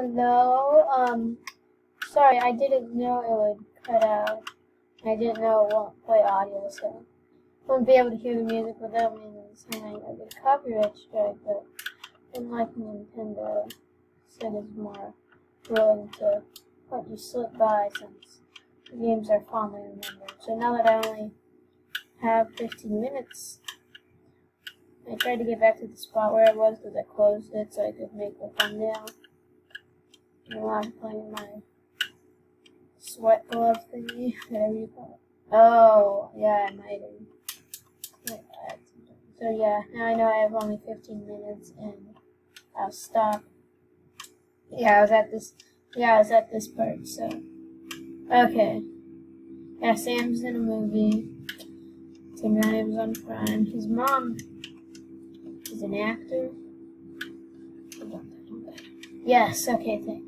No, sorry, I didn't know it would cut out. I didn't know it won't play audio, so I won't be able to hear the music without me saying I get a copyright strike, but unlike Nintendo, Sega's more willing to let you slip by since the games are fondly remembered. So now that I only have 15 minutes, I tried to get back to the spot where I was because I closed it so I could make the thumbnail. And while I'm playing my sweat glove thingy, whatever you call it. Oh, yeah, I might have. So yeah, now I know I have only 15 minutes and I'll stop. Yeah, I was at this part, so. Okay. Yeah, Sam's in a movie. Tim Ryan was on Prime. His mom is an actor. Yes, okay, thanks.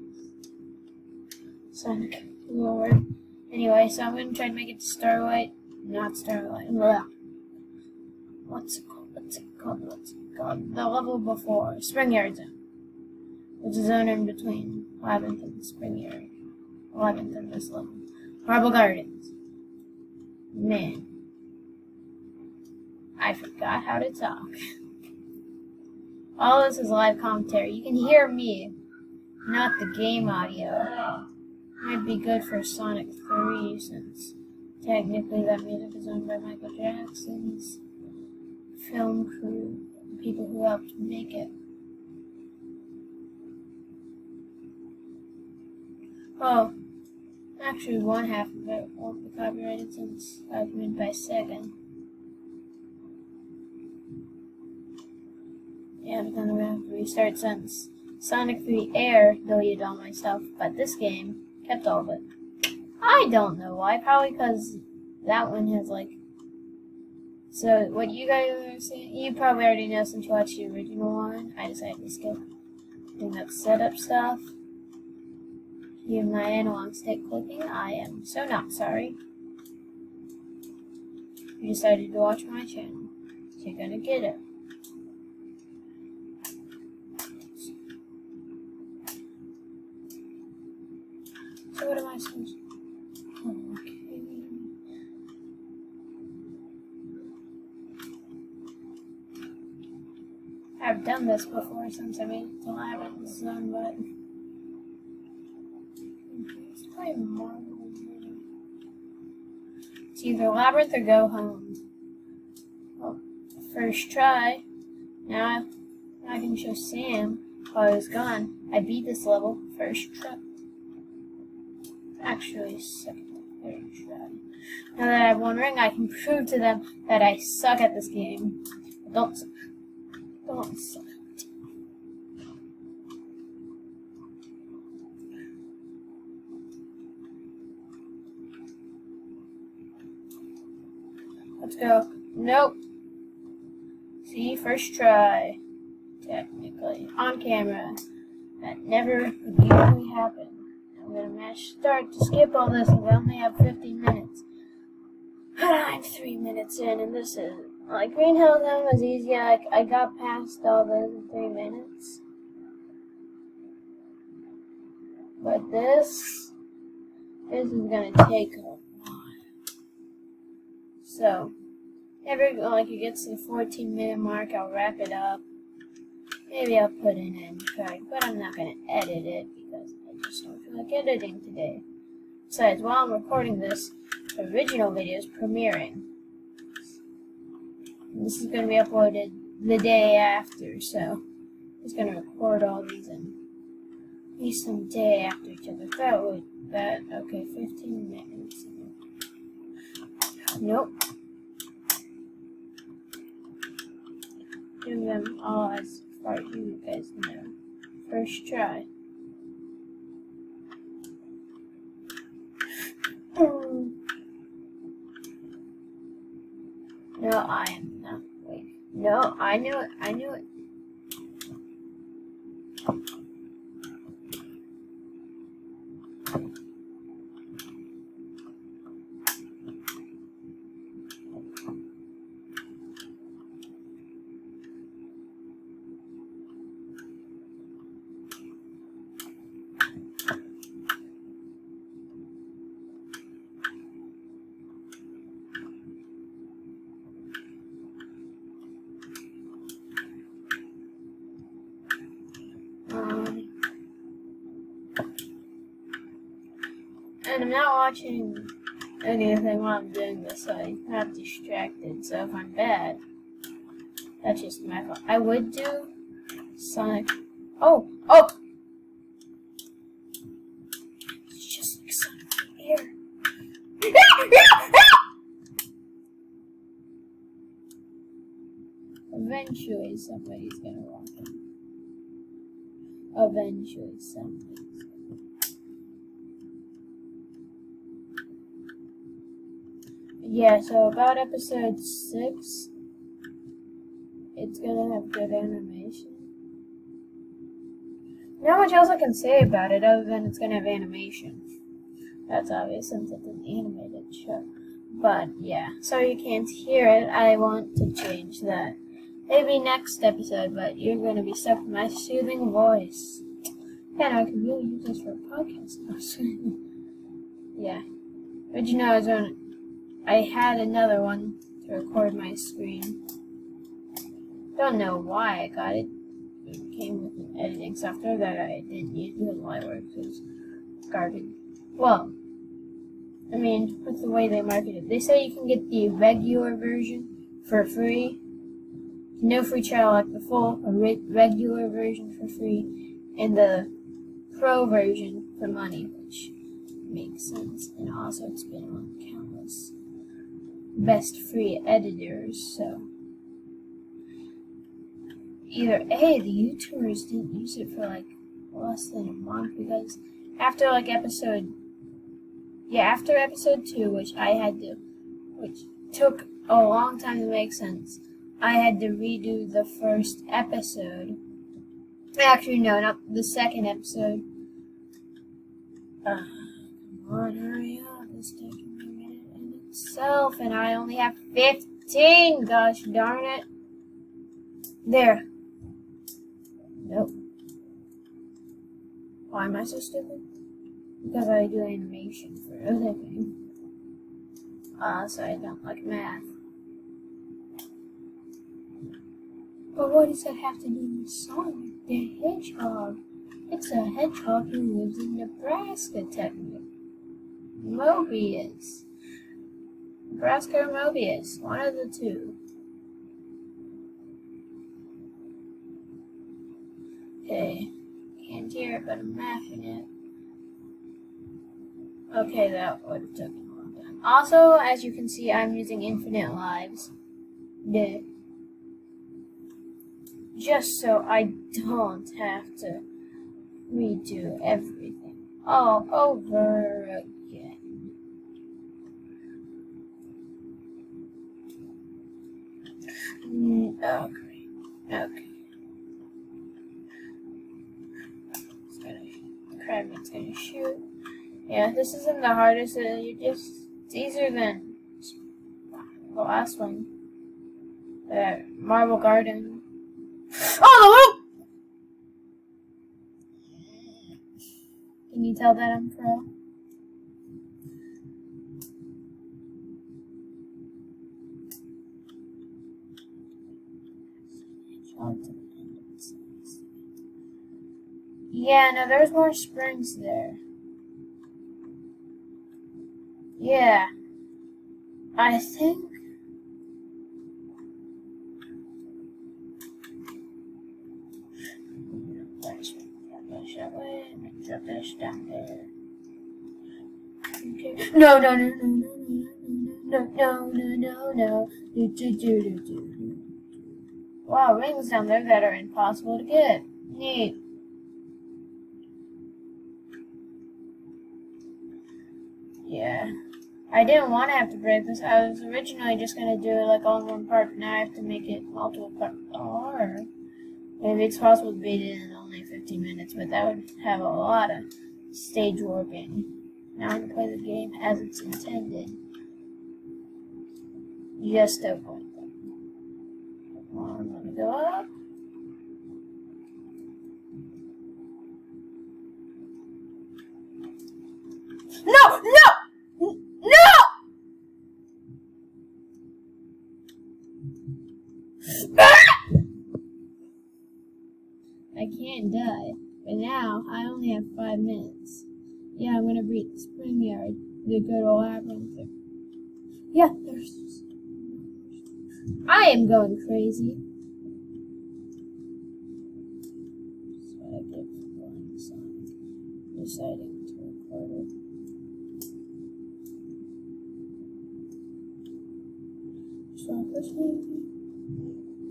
Sonic Lord. Anyway, so I'm gonna try to make it to Starlight. Not Starlight. Blah. What's it called? The level before. Spring Yard Zone. Which is zone in between 11th and Spring Yard. 11th and this level. Marble Gardens. Man. I forgot how to talk. All this is live commentary. You can hear me, not the game audio. Might be good for Sonic 3 since technically that music is owned by Michael Jackson's film crew, the people who helped make it. Oh, actually one half of it won't be copyrighted since it was made by Sega. Yeah, but then I'm gonna have to restart since Sonic 3 Air deleted all my stuff, but this game kept all of it. I don't know why, probably because that one has like... So, what you guys are saying, you probably already know since you watched the original one. I decided to skip doing that setup stuff. Hear my analog stick clicking, I am so not sorry. You decided to watch my channel, so you're gonna get it. So what am I supposed to do? Okay. I've done this before since I made it to Labyrinth Zone, but let's play Marble. It's either Labyrinth or Go Home. Well, first try. Now I can show Sam while I was gone. I beat this level first try. Actually, second or third try. Now that I have one ring, I can prove to them that I suck at this game. Don't suck. Don't suck. Let's go. Nope. See, first try. Technically. On camera. That never would usually happen. I'm gonna mash start to skip all this, and we only have 15 minutes. But I'm 3 minutes in, and this is like Green Hill Zone was easy. I got past all those in 3 minutes. But this is gonna take a while. So like it gets to the 14-minute mark, I'll wrap it up. Maybe I'll put an end card, but I'm not gonna edit it because I just don't feel like editing today. Besides, while I'm recording this, the original video is premiering. And this is going to be uploaded the day after, so I'm just going to record all these and release them day after each other. Okay, 15 minutes. Nope. Do them all as far as you guys know. First try. No, I am not. Wait. No, I knew it. I knew it. And I'm not watching anything while I'm doing this, so I'm not distracted. So if I'm bad, that's just my fault. I would do Sonic. Oh! It's just like Sonic Air. Eventually somebody's gonna walk in. Eventually somebody's gonna. Yeah, so about episode 6, it's gonna have good animation. Not much else I can say about it other than it's gonna have animation. That's obvious since it's an animated show. But yeah, sorry you can't hear it. I want to change that. Maybe next episode, but you're going to be stuck with my soothing voice. And I can really use this for a podcast. Yeah. But you know, I had another one to record my screen. Don't know why I got it. It came with an editing software that I didn't use because Lightworks is garbage. Well, I mean, with the way they market it. They say you can get the regular version for free. No free trial like the full regular version for free, and the pro version for money, which makes sense. And also it's been on countless best free editors, so either A, the YouTubers didn't use it for like less than a month, because after like episode 2, which took a long time to make sense, I had to redo the first episode. Actually, no, not the second episode. Come on, hurry up. This is taking a minute in itself, and I only have 15. Gosh darn it. There. Nope. Why am I so stupid? Because I do animation for a living. So I don't like math. But what does that have to do with Sonic the Hedgehog? It's a hedgehog who lives in Nebraska, technically. Mobius. Nebraska or Mobius, one of the two. Okay, can't hear it, but I'm mapping it. Okay, that would have taken a long time. Also, as you can see, I'm using infinite lives. Yeah. Just so I don't have to redo everything all over again. Okay. Crabmeat's gonna shoot. Yeah, this isn't the hardest. It's easier than the last one. Marble Garden. Oh! Can you tell that I'm pro? Yeah, no, there's more springs there. Yeah. I think... Drop this down there. Okay. No. Wow, rings down there that are impossible to get. Neat. Yeah. I didn't want to have to break this. I was originally just going to do it like all in one part, but now I have to make it multiple parts. Or maybe it's possible to beat it in only 15 minutes, but that would have a lot of stage warping. Now I'm going to play the game as it's intended. Just avoid them. Come on, I'm going to go up. No! I can't die, but now I only have 5 minutes. Yeah, I'm gonna beat the spring yard. The good old labyrinth. Yeah, there's. I am going crazy. That's what I get for going song. Deciding to record it. So this way.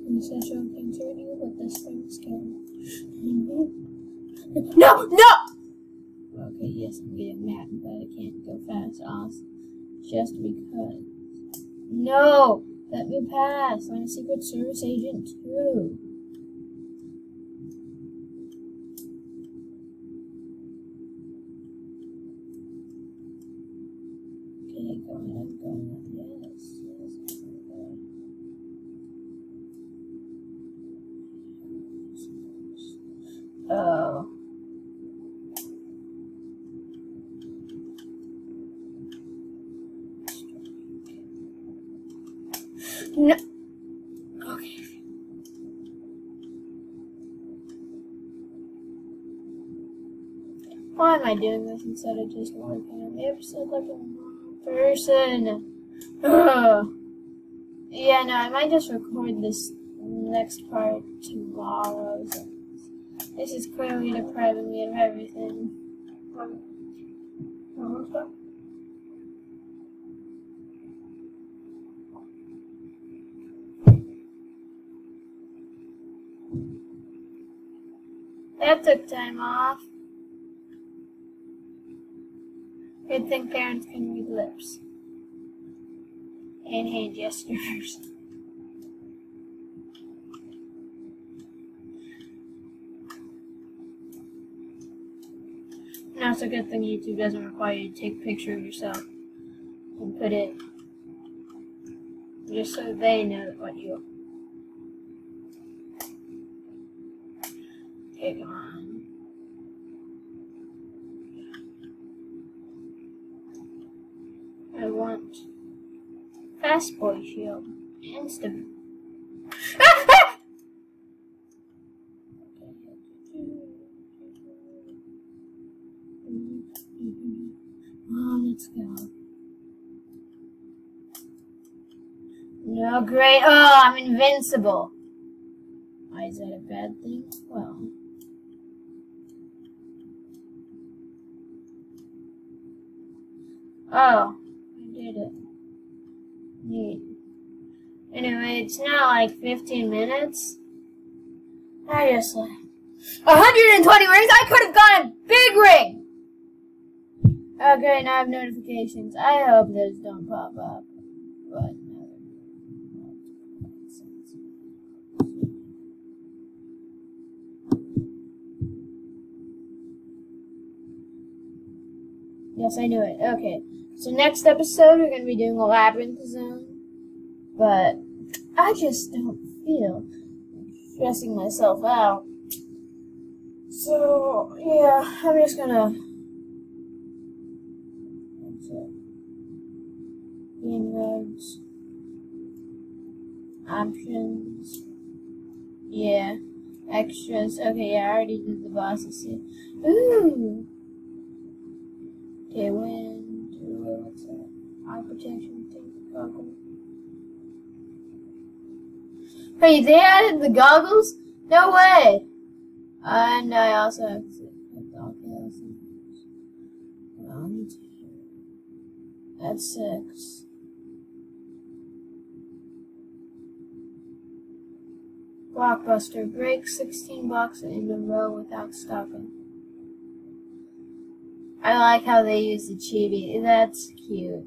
I'm essential continue with the spring skin. No! No! Okay, yes, I'm getting mad, but I can't go fast. Just because. No! Let me pass. I'm a Secret Service agent too. Okay, going up, yes, yes, okay. Oh. No. Okay. Why am I doing this instead of just working on the episode like a normal person? Ugh. Yeah, no, I might just record this next part tomorrow. So this is clearly depriving me of everything. That took time off. Good thing parents can read lips and hand gestures. And also a good thing YouTube doesn't require you to take a picture of yourself and put it just so they know what you. Okay, come on. I want Fast Boy Shield. Instant. Oh, let's go. No, great. Oh, I'm invincible. Why is that a bad thing? Well. Oh, I did it. Neat. Anyway, it's now like 15 minutes. I just like 120 rings. I could have gotten a big ring. Okay, now I have notifications. I hope those don't pop up. But no. Yes, I knew it. Okay. So next episode we're gonna be doing a labyrinth zone. But I just don't feel stressing myself out. So yeah, I'm just gonna game modes, options, yeah, extras. Okay, yeah, I already did the bosses here. Ooh. Okay, what's that? Eye protection, take goggle. Wait, they added the goggles? No way! And I also have to that's 6. Blockbuster. Break 16 blocks in a row without stopping. I like how they use the chibi. That's cute.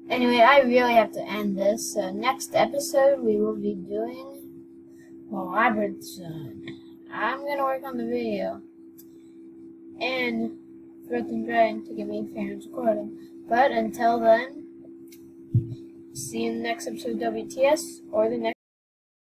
Anyway, I really have to end this. So next episode we will be doing Labyrinth Zone. I'm gonna work on the video and Growth and Dragon to give me a fair recording. But until then, see you in the next episode of WTS or the next